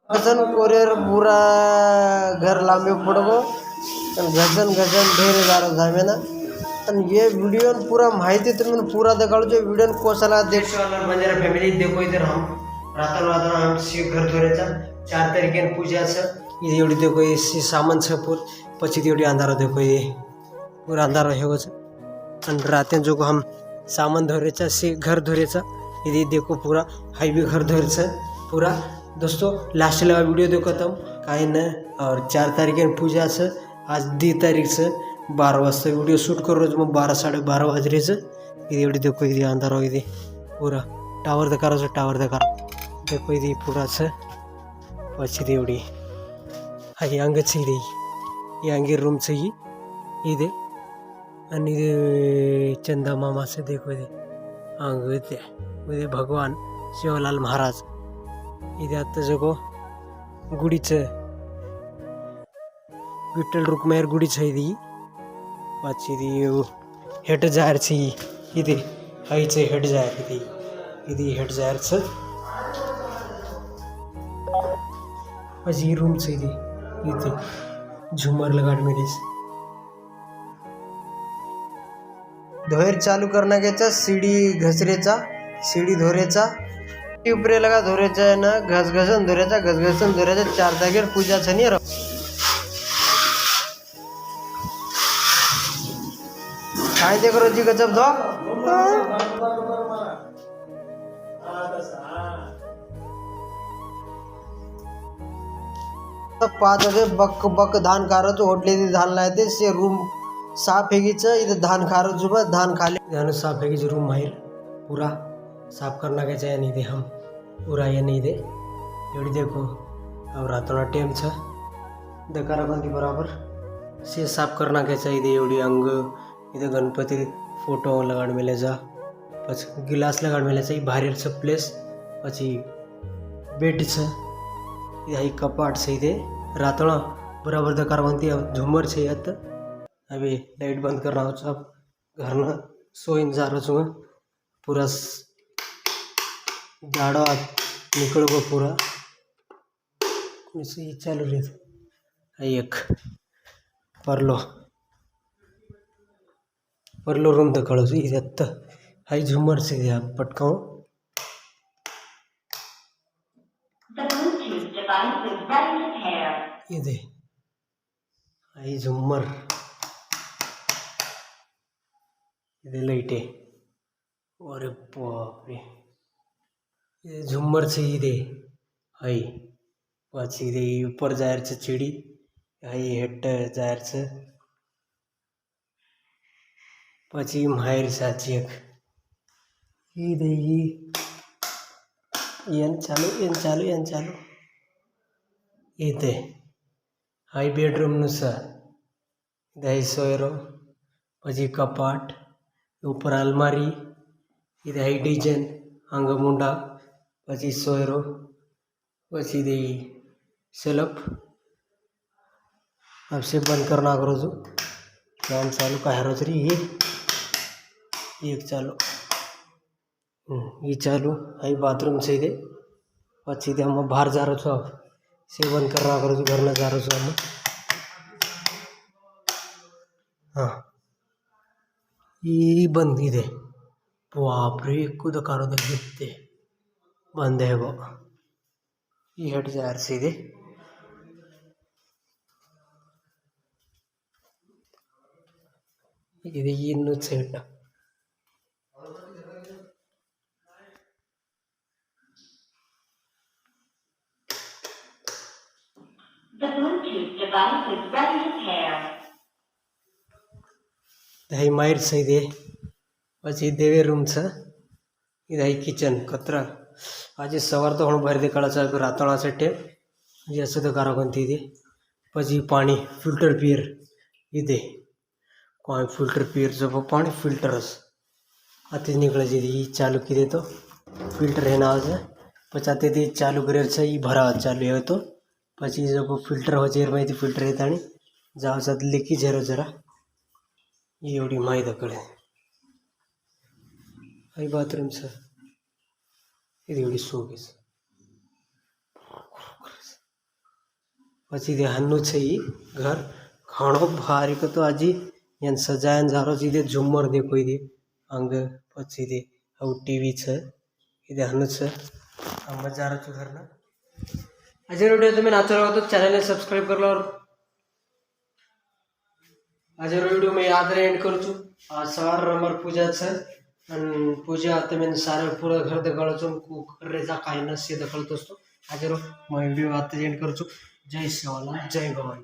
घसन कोरेर पूरा घर लांबे पडगो घसन घसन ढेर दारो झामेना आणि ये वीडियो पूरा माहिती तुम्हें पूरा दिखाड़ो जो वीडियो कोसला देख बंजारा फैमिली देखो इधर हम रातन रातन हम शिव घर धोरेचा 4 तारीख पूजा छ ये एवढी देखो ये सामान छ પછી एवढी अंधारा देखो ये पूरा अंधारा हेगो छ आणि रातें जो हम सामान धोरेचा घर धोरेचा ये देखो पूरा हाईवे घर धोरेचा पूरा दोस्तों लास्ट लेवा वीडियो देखो तुम कहीं न और 4 तारीख पूजा से आज 2 तारीख से 12 वाजता वीडियो शूट कर रोज मग 12 12:30 वाज रहे ये एवढी देखो ये अंधार हो ये पूरा टावर देखा देखो ये पूरा से पछी एवढी हाई अंग ये अंगे रूम से ये आणि चंदा मामा से देखो ये अंग ये भगवान शिवलाल महाराज इथे आता जगो गुडीचं विठ्ठल रुक्मायर गुडीचं इथे पाचशे हेट जायरची इथे आईचं हेट जायर इथे हेट जायरचं पाची रूमचं इथे झुमर लगाड मेडीस धोयर चालू करण्याचा सीडी घसरेचा सीडी धोरेचा उपरे लगा धोरेचा है ना घसघसन धोरेचा 4 तारीख पूजा छनी काय देख रोजी गजब दो पाच वाजे बक बक धान कारच ओढले धान लायते से रूम साफ हेगीच इथे धान खारो जुबा धान खाले धान साफ हेगीच रूम माहिर पूरा साफ करना के चाहिए नहीं दे हम पूरा ये नहीं दे एवढी देखो और रातों टाइम छ दकारा बंदी बराबर से साफ करना के चाहिए एवढी अंग इधर गणपति फोटो लगाड़ मिले जा पछ गिलास लगाड़ मिले चाहिए बाहर छ प्लेस पची बेड छ यही कपाट से इधे रातों बराबर दकार बंदी झुमर छे यत अभी लाइट बंद करना हो सब घर ना सोइन जा रहा छूँ पूरा जाड़ो निकल गो पूरा ये चालू रहे एक परलो रूम दखड़ो इधत हाई झुमर से पटकाओ इधे हाई झुमर इधे लाइटे अरे बाप रे ये झुम्मर से इधे हाई पाची इधे ऊपर जायर छ चिड़ी हाई हेट जायर छ पाची माहिर साची एक इधे यन चालू इधे हाई बेडरूम नुसार इधे हाई सोयरो पाची कपाट ऊपर अलमारी इधे हाई डिजाइन अंगमुंडा पची सोयरो पची दे सेलफ अब से बंद करना करो जो फैन चालू का रोज रही ये एक चालू ये चालू आई बाथरूम से दे पची दे हम बाहर जा रहे छो अब से बंद करना करो जो घर ना जा रहे छो हम हाँ ये बंद ही दे बाप रे खुद कारो देखते बंद है वो ये हट जा सीधे ಇದು ಇನ್ನು set The Bluetooth device is ready to pair. दही मायर से दे પછી દેવે રૂમ છે એ દही કિચન કતરા આજે સવાર તો હું બહાર દેખાડા છે રાતણા છે ટેપ જે હશે તો કારો ગંતી દે પછી પાણી ફિલ્ટર પિયર એ દે કોઈ ફિલ્ટર પિયર જો પાણી ફિલ્ટરસ આથી નીકળે છે એ ચાલુ કરી દે તો ફિલ્ટર એના આવે છે પછી આથી ચાલુ કરેલ છે એ ભરાવા ચાલુ આવે તો પછી જો ફિલ્ટર હોય છે એરમાંથી ફિલ્ટર येतानी जाव साथ लिकी जरा जरा एवढी माहिती कळे आई बाथरूम से एवढी सोगेस પછી તે હાનું છે એ ઘર ઘણો ભારી હતો આજે એને સજાયન જારો છે તે ઝુમ્મર દેખો દે અંગ પછી તે આવું ટીવી છે એ હાનું છે આ મજા આવે છે ઘરના આજે વિડીયો તમે નાચો રહો તો ચેનलને સબસ્ક્રાઈબ કરી લો આજે વિડીયો મેં યાદ રહે એન્ડ કરું છું આ સવાર અમારી પૂજા છે અને પૂજા તમે સારા પૂરા ઘર દેખાડો છો કુકર રેજા કાંઈ નસી દેખાડતો હતો આજે વિડીયો વાત એન્ડ કરું છું જય શિવાલાલ જય ભવાની